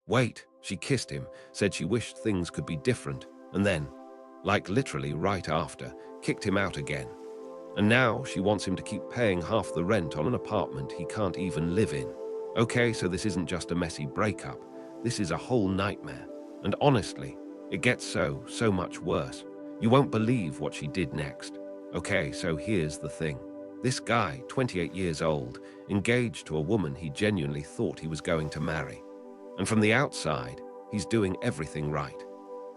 Wait, she kissed him, said she wished things could be different, and then, like literally right after, kicked him out again. And now she wants him to keep paying half the rent on an apartment he can't even live in. Okay, so this isn't just a messy breakup. This is a whole nightmare. And honestly, it gets so much worse. You won't believe what she did next. Okay, so here's the thing. This guy, 28 years old, engaged to a woman he genuinely thought he was going to marry. And from the outside, he's doing everything right.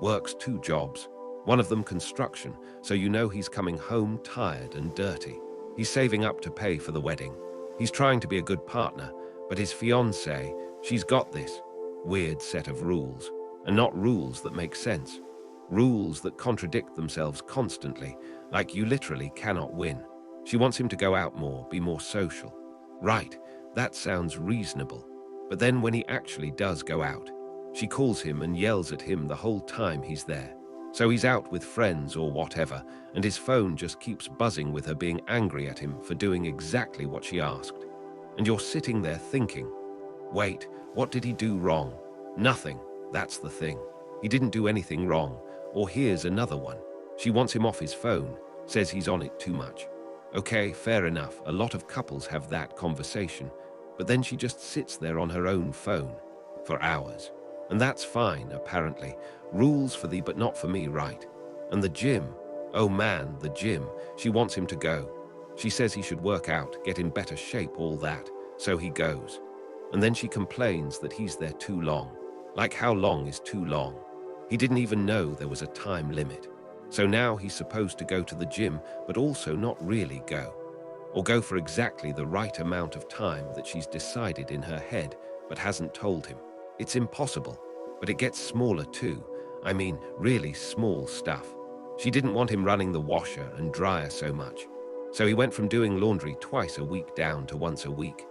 Works 2 jobs, one of them construction, so you know he's coming home tired and dirty. He's saving up to pay for the wedding. He's trying to be a good partner, but his fiancée, she's got this weird set of rules, and not rules that make sense. Rules that contradict themselves constantly, like you literally cannot win. She wants him to go out more, be more social. Right, that sounds reasonable. But then when he actually does go out, she calls him and yells at him the whole time he's there. So he's out with friends or whatever, and his phone just keeps buzzing with her being angry at him for doing exactly what she asked. And you're sitting there thinking, wait, what did he do wrong? Nothing, that's the thing. He didn't do anything wrong. Or here's another one. She wants him off his phone, says he's on it too much. Okay, fair enough, a lot of couples have that conversation, but then she just sits there on her own phone for hours. And that's fine, apparently. Rules for thee, but not for me, right? And the gym, oh man, the gym, she wants him to go. She says he should work out, get in better shape, all that, so he goes. And then she complains that he's there too long. Like, how long is too long? He didn't even know there was a time limit. So now he's supposed to go to the gym, but also not really go. Or go for exactly the right amount of time that she's decided in her head, but hasn't told him. It's impossible, but it gets smaller too. I mean, really small stuff. She didn't want him running the washer and dryer so much. So he went from doing laundry twice a week down to once a week.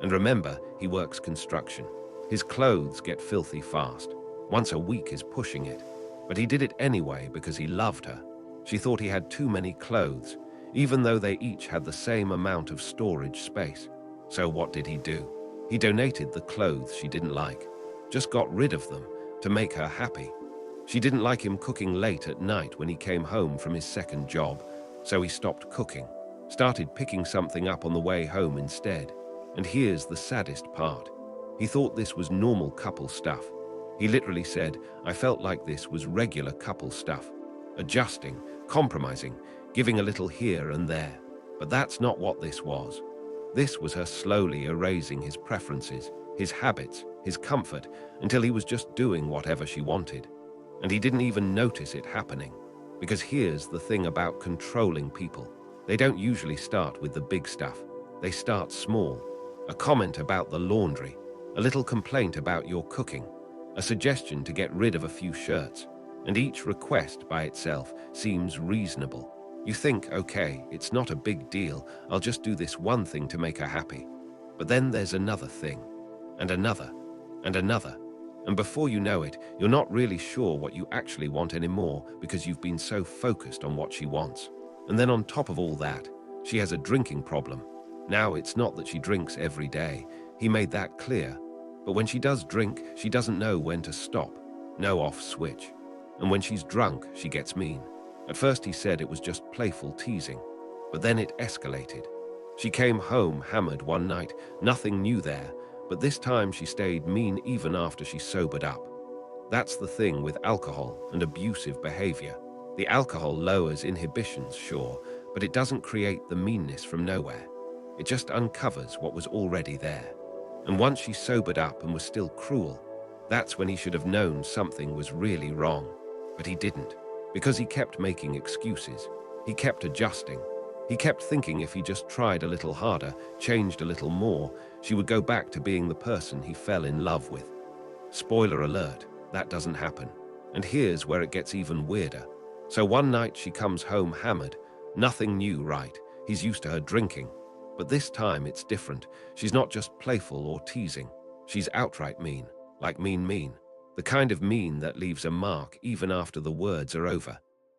And remember, he works construction. His clothes get filthy fast. Once a week is pushing it. But he did it anyway because he loved her. She thought he had too many clothes, even though they each had the same amount of storage space. So what did he do? He donated the clothes she didn't like. Just got rid of them to make her happy. She didn't like him cooking late at night when he came home from his second job, so he stopped cooking, started picking something up on the way home instead. And here's the saddest part. He thought this was normal couple stuff. He literally said, I felt like this was regular couple stuff. Adjusting, compromising, giving a little here and there. But that's not what this was. This was her slowly erasing his preferences, his habits, his comfort, until he was just doing whatever she wanted. And he didn't even notice it happening. Because here's the thing about controlling people. They don't usually start with the big stuff. They start small. A comment about the laundry, a little complaint about your cooking, a suggestion to get rid of a few shirts. And each request by itself seems reasonable. You think, okay, it's not a big deal. I'll just do this one thing to make her happy. But then there's another thing, and another, and another. And before you know it, you're not really sure what you actually want anymore because you've been so focused on what she wants. And then on top of all that, she has a drinking problem. Now it's not that she drinks every day. He made that clear. But when she does drink, she doesn't know when to stop. No off switch. And when she's drunk, she gets mean. At first he said it was just playful teasing, but then it escalated. She came home hammered one night, nothing new there, but this time she stayed mean even after she sobered up. That's the thing with alcohol and abusive behavior. The alcohol lowers inhibitions, sure, but it doesn't create the meanness from nowhere. It just uncovers what was already there. And once she sobered up and was still cruel, that's when he should have known something was really wrong. But he didn't, because he kept making excuses. He kept adjusting. He kept thinking if he just tried a little harder, changed a little more, she would go back to being the person he fell in love with. Spoiler alert, that doesn't happen. And here's where it gets even weirder. So one night she comes home hammered. Nothing new, right? He's used to her drinking. But this time it's different. She's not just playful or teasing. She's outright mean, like mean. The kind of mean that leaves a mark even after the words are over.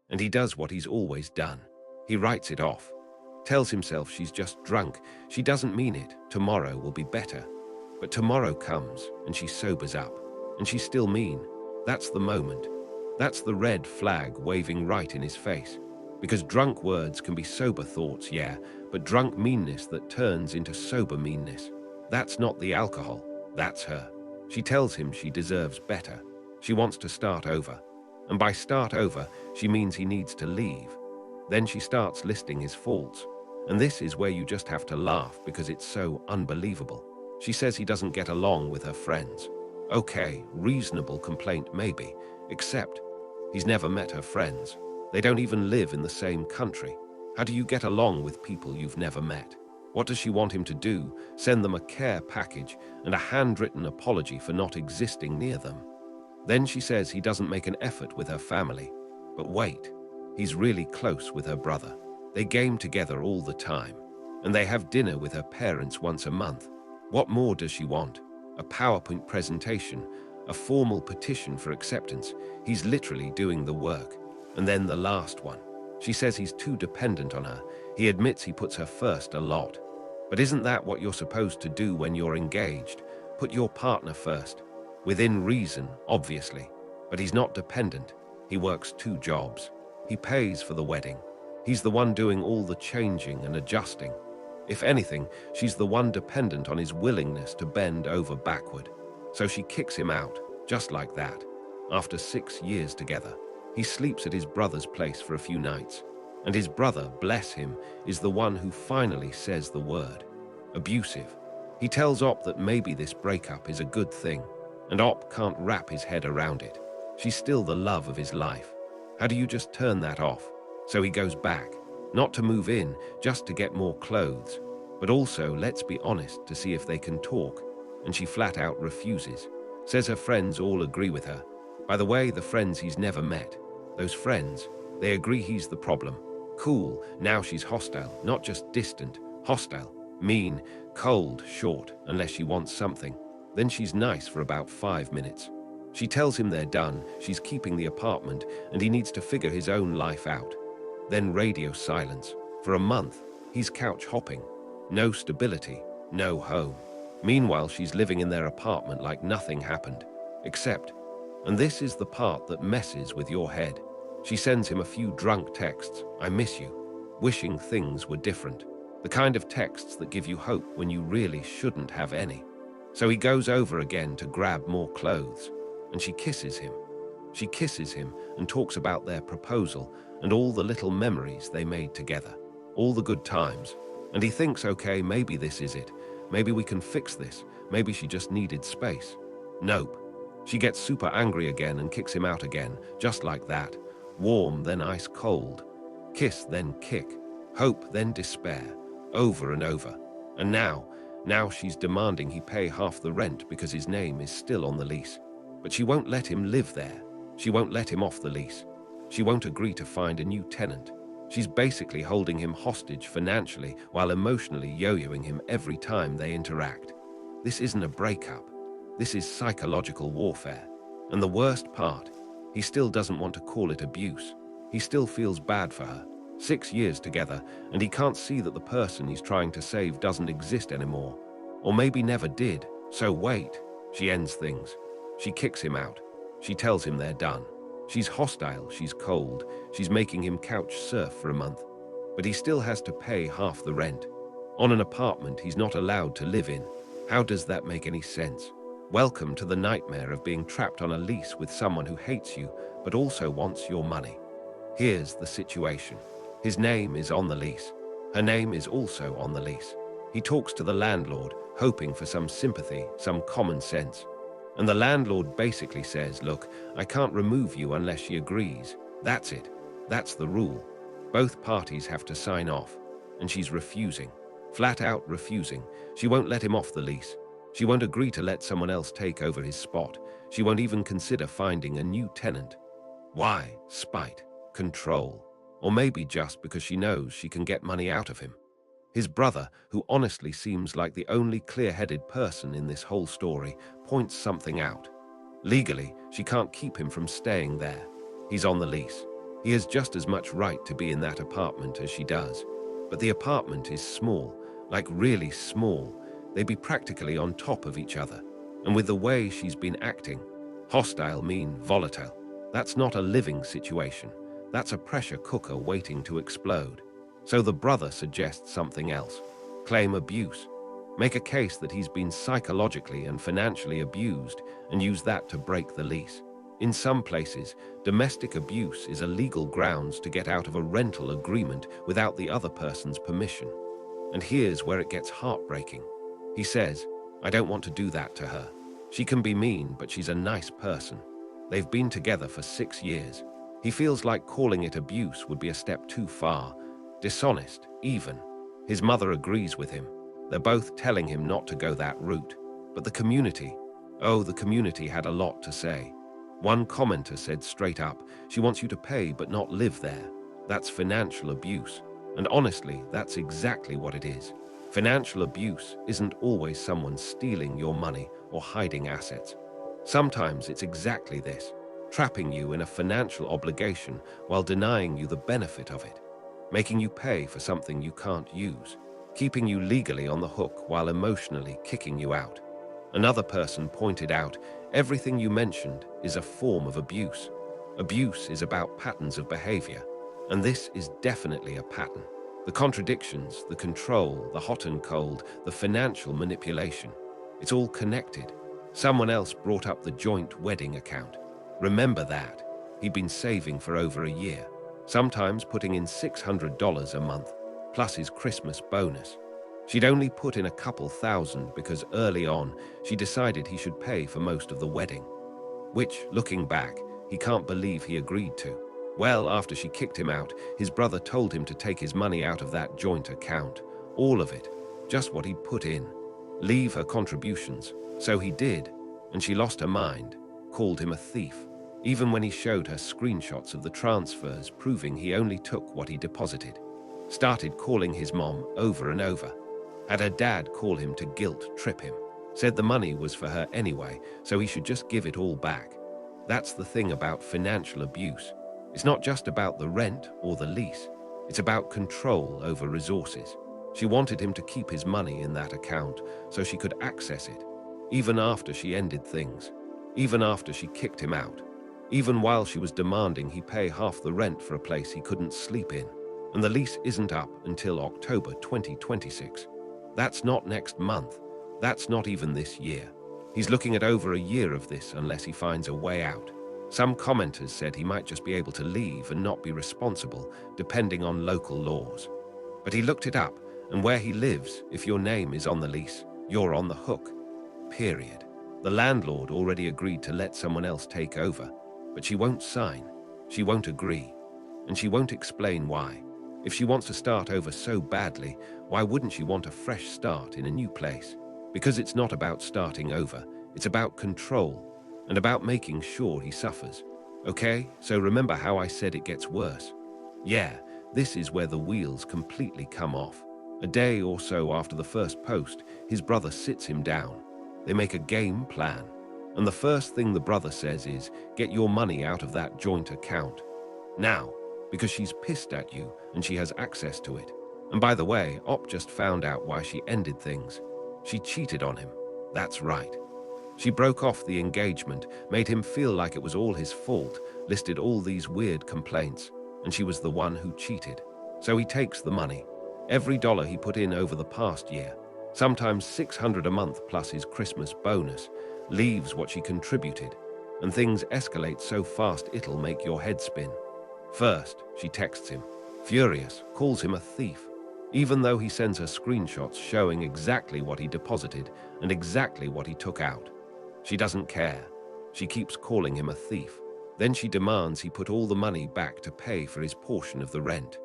And he does what he's always done. He writes it off. Tells himself she's just drunk. She doesn't mean it. Tomorrow will be better. But tomorrow comes and she sobers up. And she's still mean. That's the moment. That's the red flag waving right in his face. Because drunk words can be sober thoughts, yeah, but drunk meanness that turns into sober meanness. That's not the alcohol, that's her. She tells him she deserves better. She wants to start over. And by start over, she means he needs to leave. Then she starts listing his faults. And this is where you just have to laugh because it's so unbelievable. She says he doesn't get along with her friends. Okay, reasonable complaint maybe, except he's never met her friends. They don't even live in the same country. How do you get along with people you've never met? What does she want him to do? Send them a care package and a handwritten apology for not existing near them? Then she says he doesn't make an effort with her family. But wait, he's really close with her brother. They game together all the time. And they have dinner with her parents once a month. What more does she want? A PowerPoint presentation, a formal petition for acceptance. He's literally doing the work. And then the last one. She says he's too dependent on her. He admits he puts her first a lot. But isn't that what you're supposed to do when you're engaged? Put your partner first. Within reason, obviously. But he's not dependent. He works 2 jobs. He pays for the wedding. He's the one doing all the changing and adjusting. If anything, she's the one dependent on his willingness to bend over backward. So she kicks him out, just like that. After 6 years together, he sleeps at his brother's place for a few nights. And his brother, bless him, is the one who finally says the word. Abusive. He tells Op that maybe this breakup is a good thing, and Op can't wrap his head around it. She's still the love of his life. How do you just turn that off? So he goes back, not to move in, just to get more clothes, but also, let's be honest, to see if they can talk. And she flat out refuses. Says her friends all agree with her. By the way, the friends he's never met, those friends, they agree he's the problem. Cool, now she's hostile, not just distant, hostile, mean, cold, short, unless she wants something. Then she's nice for about 5 minutes. She tells him they're done, she's keeping the apartment, and he needs to figure his own life out. Then radio silence. For a month, he's couch hopping. No stability, no home. Meanwhile, she's living in their apartment like nothing happened. Except, and this is the part that messes with your head, she sends him a few drunk texts, I miss you, wishing things were different. The kind of texts that give you hope when you really shouldn't have any. So he goes over again to grab more clothes, and she kisses him. She kisses him and talks about their proposal and all the little memories they made together, all the good times. And he thinks, okay, maybe this is it. Maybe we can fix this. Maybe she just needed space. Nope. She gets super angry again and kicks him out again, just like that. Warm, then ice cold. Kiss, then kick. Hope, then despair. Over and over. And now she's demanding he pay half the rent because his name is still on the lease. But she won't let him live there. She won't let him off the lease. She won't agree to find a new tenant. She's basically holding him hostage financially while emotionally yo-yoing him every time they interact. This isn't a breakup. This is psychological warfare. And the worst part, he still doesn't want to call it abuse. He still feels bad for her. 6 years together, and he can't see that the person he's trying to save doesn't exist anymore. Or maybe never did. So wait. She ends things. She kicks him out. She tells him they're done. She's hostile, she's cold, she's making him couch surf for a month. But he still has to pay half the rent. On an apartment he's not allowed to live in. How does that make any sense? Welcome to the nightmare of being trapped on a lease with someone who hates you, but also wants your money. Here's the situation. His name is on the lease. Her name is also on the lease. He talks to the landlord, hoping for some sympathy, some common sense. And the landlord basically says, look, I can't remove you unless she agrees. That's it. That's the rule. Both parties have to sign off. And she's refusing. Flat out refusing. She won't let him off the lease. She won't agree to let someone else take over his spot. She won't even consider finding a new tenant. Why? Spite. Control. Or maybe just because she knows she can get money out of him. His brother, who honestly seems like the only clear-headed person in this whole story, points something out. Legally, she can't keep him from staying there. He's on the lease. He has just as much right to be in that apartment as she does. But the apartment is small, like really small. They'd be practically on top of each other. And with the way she's been acting, Hostile mean volatile. That's not a living situation. That's a pressure cooker waiting to explode. So the brother suggests something else. Claim abuse. Make a case that he's been psychologically and financially abused and use that to break the lease. In some places, domestic abuse is a legal grounds to get out of a rental agreement without the other person's permission. And here's where it gets heartbreaking. He says, "I don't want to do that to her. She can be mean, but she's a nice person." They've been together for 6 years. He feels like calling it abuse would be a step too far, dishonest, even. His mother agrees with him. They're both telling him not to go that route. But the community, the community had a lot to say. One commenter said straight up, "She wants you to pay but not live there." That's financial abuse. And honestly, that's exactly what it is. Financial abuse isn't always someone stealing your money or hiding assets. Sometimes it's exactly this, trapping you in a financial obligation while denying you the benefit of it, making you pay for something you can't use, keeping you legally on the hook while emotionally kicking you out. Another person pointed out, everything you mentioned is a form of abuse. Abuse is about patterns of behavior, and this is definitely a pattern. The contradictions, the control, the hot and cold, the financial manipulation. It's all connected. Someone else brought up the joint wedding account. Remember that. He'd been saving for over a year, sometimes putting in $600 a month, plus his Christmas bonus. She'd only put in a couple thousand because early on, she decided he should pay for most of the wedding, which, looking back, he can't believe he agreed to. Well, after she kicked him out, his brother told him to take his money out of that joint account, all of it, just what he'd put in. Leave her contributions. So he did, and she lost her mind, called him a thief, even when he showed her screenshots of the transfers proving he only took what he deposited. Started calling his mom over and over. Had her dad call him to guilt trip him. Said the money was for her anyway, so he should just give it all back. That's the thing about financial abuse. It's not just about the rent or the lease. It's about control over resources. She wanted him to keep his money in that account so she could access it, even after she ended things, even after she kicked him out, even while she was demanding he pay half the rent for a place he couldn't sleep in. And the lease isn't up until October 2026. That's not next month. That's not even this year. He's looking at over a year of this unless he finds a way out. Some commenters said he might just be able to leave and not be responsible, depending on local laws. But he looked it up, and where he lives, if your name is on the lease, you're on the hook. Period. The landlord already agreed to let someone else take over, but she won't sign. She won't agree. And she won't explain why. If she wants to start over so badly, why wouldn't she want a fresh start in a new place? Because it's not about starting over. It's about control and about making sure he suffers. Okay, so remember how I said it gets worse? Yeah, this is where the wheels completely come off. A day or so after the first post, his brother sits him down. They make a game plan. And the first thing the brother says is, "Get your money out of that joint account now," because she's pissed at you and she has access to it. And by the way, Op just found out why she ended things. She cheated on him. That's right. She broke off the engagement, made him feel like it was all his fault, listed all these weird complaints, and she was the one who cheated. So he takes the money, every dollar he put in over the past year, sometimes $600 a month plus his Christmas bonus, leaves what she contributed, and things escalate so fast it'll make your head spin. First, she texts him, furious, calls him a thief, even though he sends her screenshots showing exactly what he deposited and exactly what he took out. She doesn't care. She keeps calling him a thief. Then she demands he put all the money back to pay for his portion of the rent.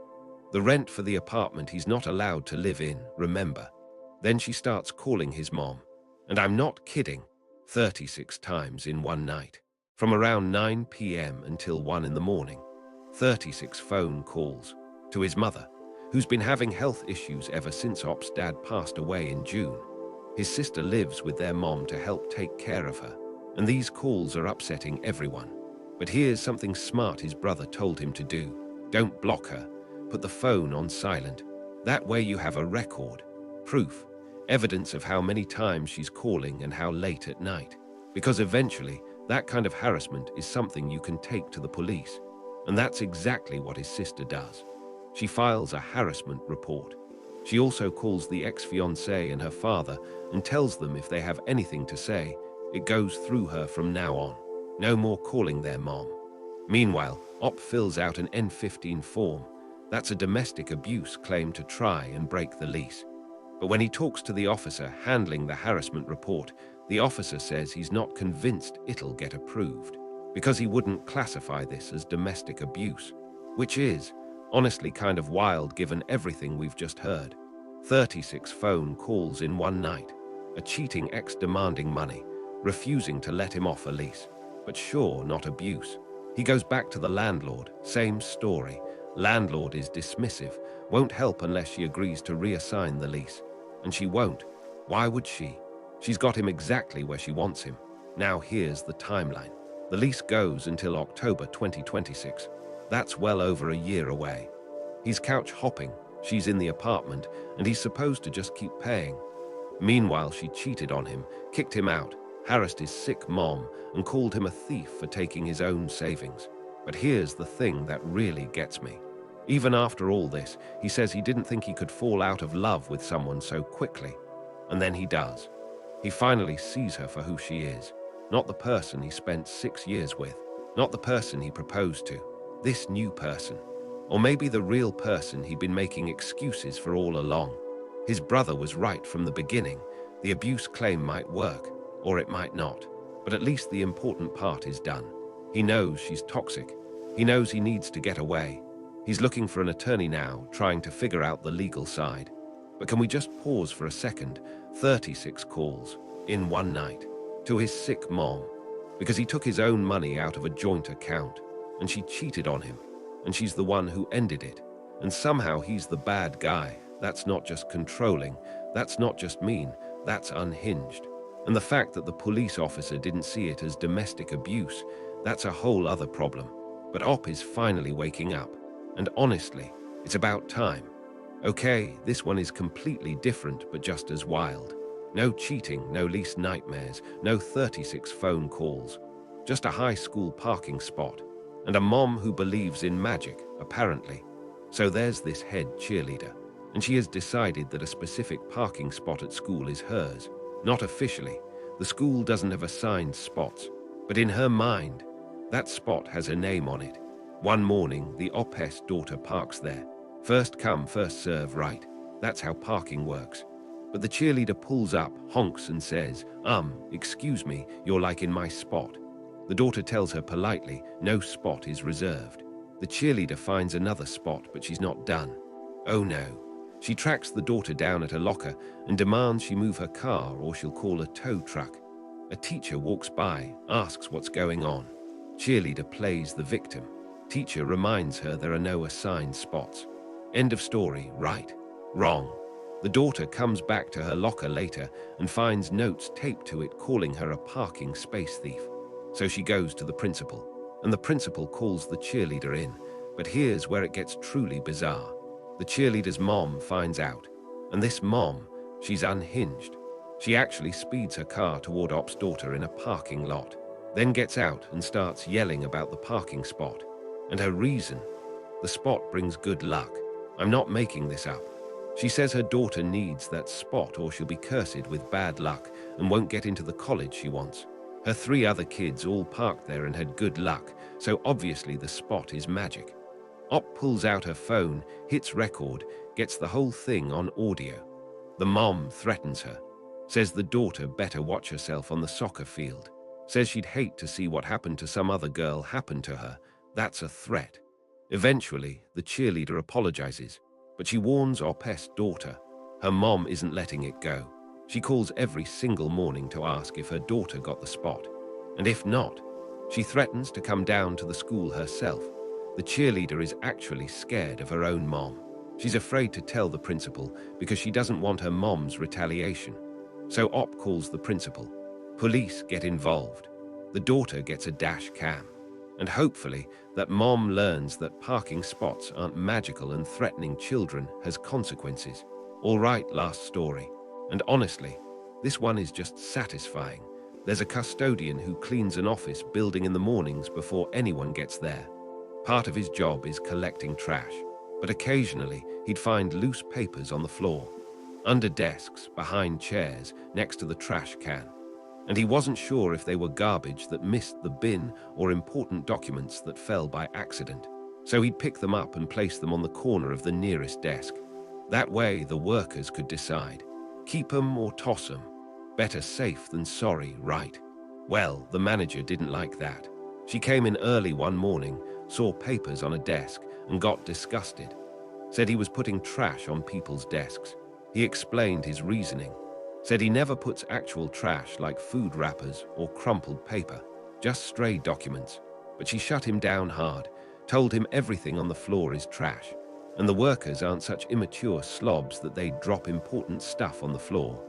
The rent for the apartment he's not allowed to live in, remember. Then she starts calling his mom. And I'm not kidding, 36 times in one night. From around 9 p.m. until 1 in the morning. 36 phone calls to his mother, who's been having health issues ever since Op's dad passed away in June. His sister lives with their mom to help take care of her, and these calls are upsetting everyone. But here's something smart his brother told him to do. Don't block her. Put the phone on silent. That way you have a record, proof, evidence of how many times she's calling and how late at night. Because eventually, That kind of harassment is something you can take to the police. And that's exactly what his sister does. She files a harassment report. She also calls the ex-fiancé and her father and tells them if they have anything to say, it goes through her from now on. No more calling their mom. Meanwhile, Op fills out an N15 form. That's a domestic abuse claim to try and break the lease. But when he talks to the officer handling the harassment report, the officer says he's not convinced it'll get approved because he wouldn't classify this as domestic abuse, which is honestly kind of wild given everything we've just heard. 36 phone calls in one night, a cheating ex demanding money, refusing to let him off a lease, but sure, not abuse. He goes back to the landlord, same story. Landlord is dismissive, won't help unless she agrees to reassign the lease. And she won't. Why would she? She's got him exactly where she wants him. Now here's the timeline. The lease goes until October 2026. That's well over a year away. He's couch hopping, she's in the apartment, and he's supposed to just keep paying. Meanwhile, she cheated on him, kicked him out, harassed his sick mom, and called him a thief for taking his own savings. But here's the thing that really gets me. Even after all this, he says he didn't think he could fall out of love with someone so quickly. And then he does. He finally sees her for who she is. Not the person he spent 6 years with. Not the person he proposed to. This new person. Or maybe the real person he'd been making excuses for all along. His brother was right from the beginning. The abuse claim might work, or it might not. But at least the important part is done. He knows she's toxic. He knows he needs to get away. He's looking for an attorney now, trying to figure out the legal side. But can we just pause for a second? 36 calls in one night to his sick mom because he took his own money out of a joint account and she cheated on him and she's the one who ended it. And somehow he's the bad guy. That's not just controlling. That's not just mean. That's unhinged. And the fact that the police officer didn't see it as domestic abuse, that's a whole other problem. But Op is finally waking up. And honestly, it's about time. Okay, this one is completely different, but just as wild. No cheating, no lease nightmares, no 36 phone calls. Just a high school parking spot. And a mom who believes in magic, apparently. So there's this head cheerleader. And she has decided that a specific parking spot at school is hers. Not officially. The school doesn't have assigned spots. But in her mind, that spot has a name on it. One morning, the Op's daughter parks there. First come, first serve, right? That's how parking works. But the cheerleader pulls up, honks and says, excuse me, you're like in my spot. The daughter tells her politely, no spot is reserved. The cheerleader finds another spot, but she's not done. Oh no. She tracks the daughter down at a locker and demands she move her car or she'll call a tow truck. A teacher walks by, asks what's going on. Cheerleader plays the victim. Teacher reminds her there are no assigned spots. End of story, right? Wrong. The daughter comes back to her locker later and finds notes taped to it calling her a parking space thief. So she goes to the principal, and the principal calls the cheerleader in. But here's where it gets truly bizarre. The cheerleader's mom finds out, and this mom, she's unhinged. She actually speeds her car toward Op's daughter in a parking lot, then gets out and starts yelling about the parking spot. And her reason, the spot brings good luck. I'm not making this up. She says her daughter needs that spot or she'll be cursed with bad luck and won't get into the college she wants. Her 3 other kids all parked there and had good luck, so obviously the spot is magic. Op pulls out her phone, hits record, gets the whole thing on audio. The mom threatens her, says the daughter better watch herself on the soccer field, says she'd hate to see what happened to some other girl happen to her. That's a threat. Eventually, the cheerleader apologizes, but she warns Op's daughter. Her mom isn't letting it go. She calls every single morning to ask if her daughter got the spot. And if not, she threatens to come down to the school herself. The cheerleader is actually scared of her own mom. She's afraid to tell the principal because she doesn't want her mom's retaliation. So Op calls the principal. Police get involved. The daughter gets a dash cam. And hopefully, that mom learns that parking spots aren't magical and threatening children has consequences. All right, last story. And honestly, this one is just satisfying. There's a custodian who cleans an office building in the mornings before anyone gets there. Part of his job is collecting trash, but occasionally he'd find loose papers on the floor, under desks, behind chairs, next to the trash can. And he wasn't sure if they were garbage that missed the bin or important documents that fell by accident. So he'd pick them up and place them on the corner of the nearest desk. That way the workers could decide. Keep 'em or toss 'em. Better safe than sorry, right? Well, the manager didn't like that. She came in early one morning, saw papers on a desk, and got disgusted. Said he was putting trash on people's desks. He explained his reasoning. Said he never puts actual trash like food wrappers or crumpled paper, just stray documents. But she shut him down hard, told him everything on the floor is trash, and the workers aren't such immature slobs that they'd drop important stuff on the floor.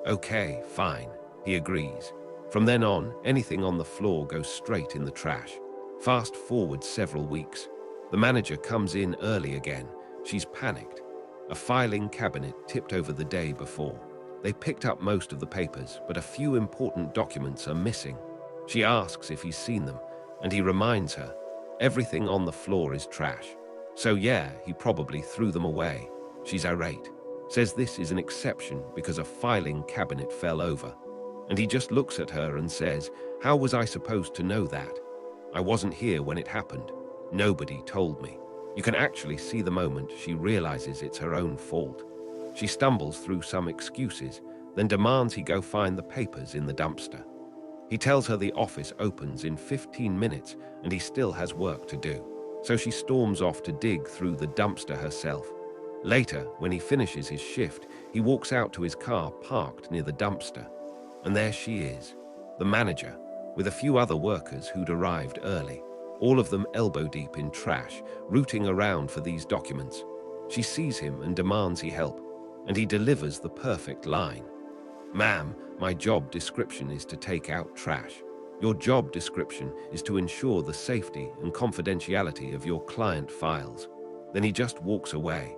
Okay, fine, he agrees. From then on, anything on the floor goes straight in the trash. Fast forward several weeks. The manager comes in early again. She's panicked. A filing cabinet tipped over the day before. They picked up most of the papers, but a few important documents are missing. She asks if he's seen them, and he reminds her, everything on the floor is trash. So yeah, he probably threw them away. She's irate. Says this is an exception because a filing cabinet fell over. And he just looks at her and says, how was I supposed to know that? I wasn't here when it happened. Nobody told me. You can actually see the moment she realizes it's her own fault. She stumbles through some excuses, then demands he go find the papers in the dumpster. He tells her the office opens in 15 minutes and he still has work to do. So she storms off to dig through the dumpster herself. Later, when he finishes his shift, he walks out to his car parked near the dumpster. And there she is, the manager, with a few other workers who'd arrived early, all of them elbow-deep in trash, rooting around for these documents. She sees him and demands he help, and he delivers the perfect line. Ma'am, my job description is to take out trash. Your job description is to ensure the safety and confidentiality of your client files. Then he just walks away.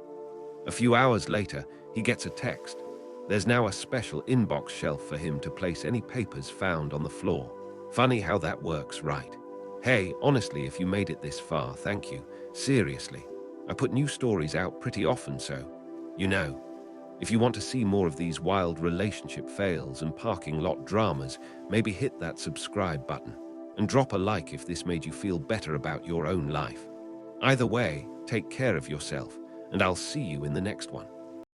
A few hours later, he gets a text. There's now a special inbox shelf for him to place any papers found on the floor. Funny how that works, right? Hey, honestly, if you made it this far, thank you. Seriously. I put new stories out pretty often, so, you know. If you want to see more of these wild relationship fails and parking lot dramas, maybe hit that subscribe button and drop a like if this made you feel better about your own life. Either way, take care of yourself, and I'll see you in the next one.